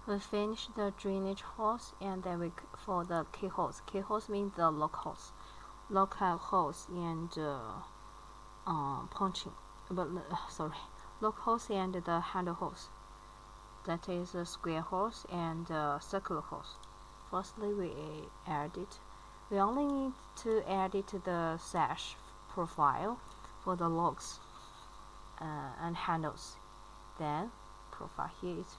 We finish the drainage holes, and then we for the keyholes. Keyholes means the lock holes, local holes and punching. But lock holes and the handle holes. That is square holes and circular holes. Firstly, we edit. We only need to edit the sash profile for the locks and handles. Then profile here is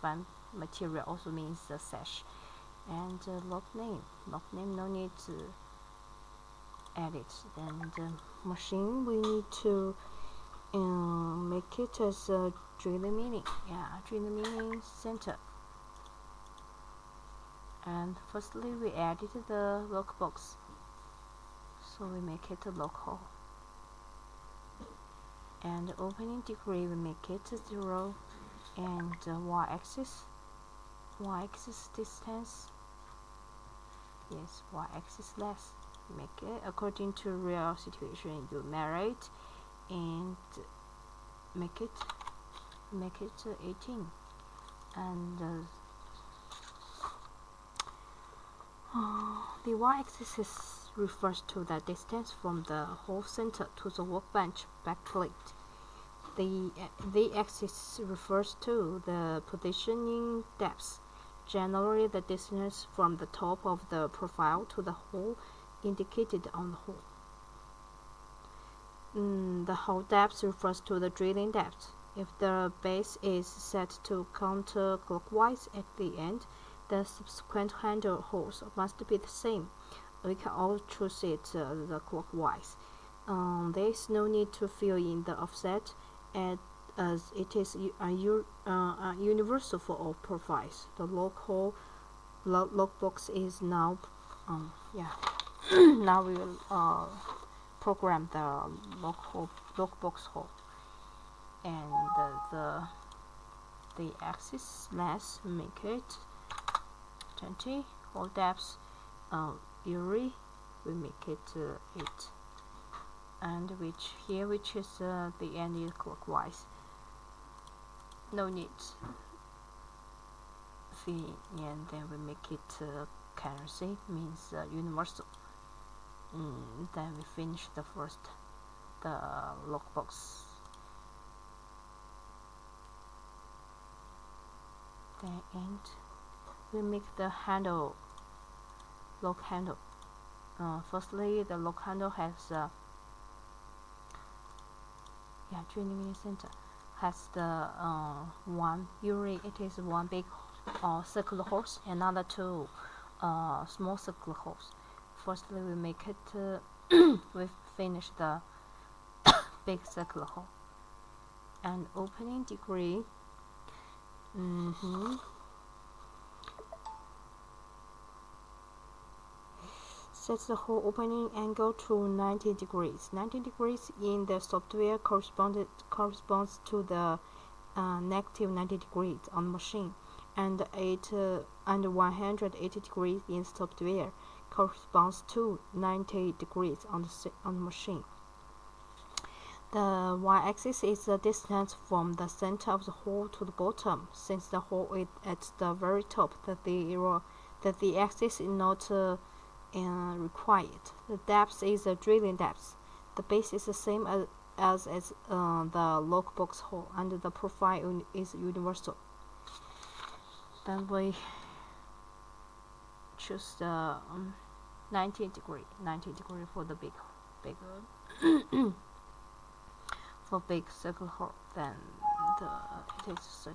fan material, also means the sash, and lock name. Lock name no need to edit. Then the machine we need to make it as a drilling meaning. Drilling meaning center. And firstly we edit the lock box, so we make it a lock hole. And opening degree we make it 0, and y-axis distance, yes, y-axis less. Make it according to real situation. You measure it and make it 18, and the y-axis refers to the distance from the hole center to the workbench backplate. The axis refers to the positioning depth, generally the distance from the top of the profile to the hole indicated on the hole. The hole depth refers to the drilling depth. If the base is set to counterclockwise at the end, the subsequent handle holes must be the same. We can all choose it the clockwise. There is no need to fill in the offset, as it is universal for all profiles. The lock box is now now we will program the lock box hole, and the axis length make it 20. Hole depth usually we make it 8, and which is the end is clockwise. No need filling, and then we make it currency, means universal. Then we finish the lockbox. Then end. We make the lock handle. Firstly, the lock handle has drilling meaning center has the one. Usually, it is one big circular holes, and another 2 small circular holes. Firstly, we make it. We finish the big circular hole, and opening degree. Set the hole opening angle to 90 degrees. 90 degrees in the software corresponds to the negative 90 degrees on the machine, and 180 degrees in software corresponds to 90 degrees on the machine. The y-axis is the distance from the center of the hole to the bottom. Since the hole is at the very top, that the axis is not required. The depth is the drilling depth. The base is the same as the lockbox hole, and the profile is universal. Then we choose the 90 degree for the big for big circle hole. Then it is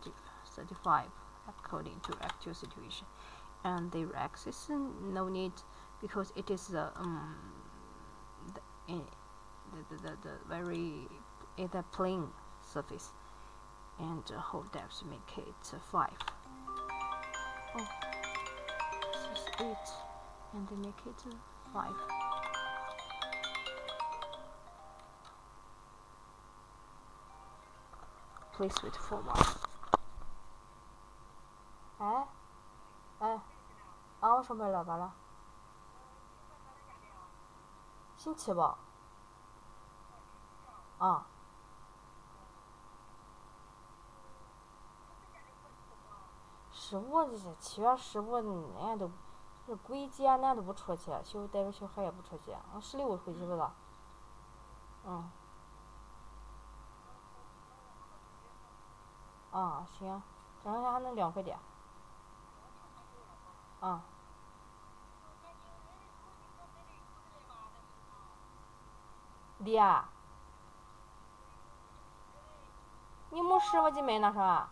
35 according to actual situation. And the axis no need, because it is the plain surface, and hole depth make it 5. Oh, this is 8, and they make it 5. Please wait for a while. 我说没了吧了，新奇不？师傅这些7月15人家都是鬼节，人家都不出去，带着小孩也不出去。16回去了。行，这两天还能凉快点。离啊？你没事我就没那啥。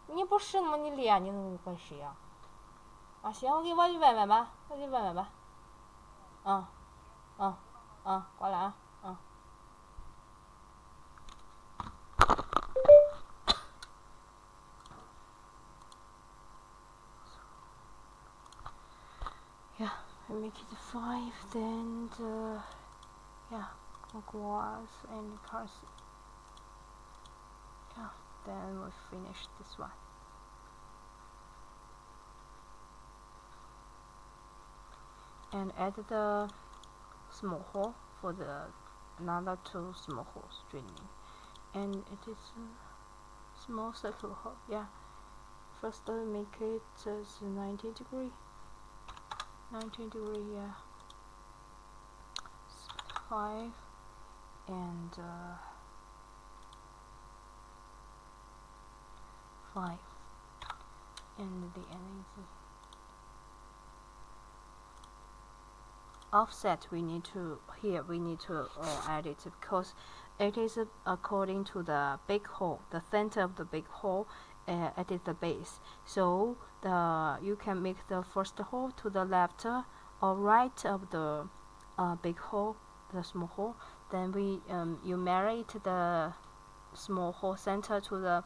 你不是吗？你离啊？你能怪谁呀？行，我去问问吧，挂了啊。Yeah, I make it 5, then glass and cars. Yeah, then we finish this one. And add the small hole for the another 2 small holes joining. And it is a small circle hole. Yeah. First make it as 90 degree. 90 degree, yeah. 5 and 5 and the energy offset we need to add it because it is according to the big hole, the center of the big hole. It is the base, so you can make the first hole to the left or right of the big hole, the small hole. Then you marry the small hole center to the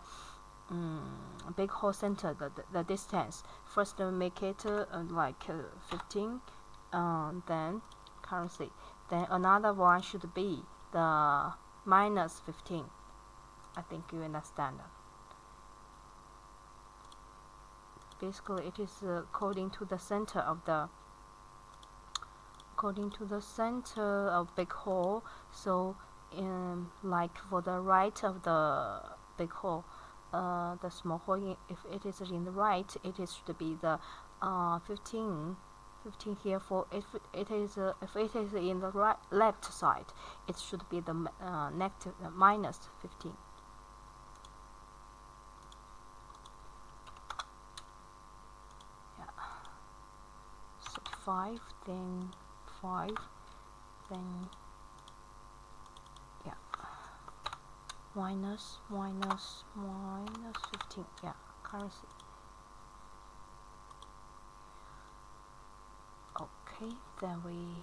big hole center, the distance. First make it like 15, then currency. Then another one should be the minus 15. I think you understand. Basically, it is according to the center of big hole. So, like for the right of the big hole, the small hole, if it is in the right, it should be the 15 here. For if it is in the left side, it should be the negative minus 15. Yeah. So 5, then 5, then minus 15. Yeah, currency. Okay, then we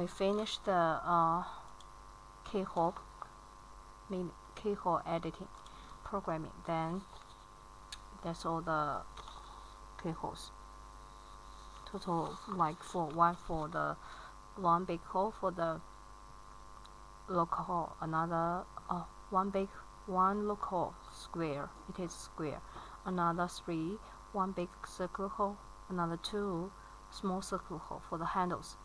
finish the keyhole editing programming. Then that's all the keyholes. Total like for the one big hole for the local hole, another one local square, it is square, another 3 one big circle hole, another 2 small circle hole for the handles.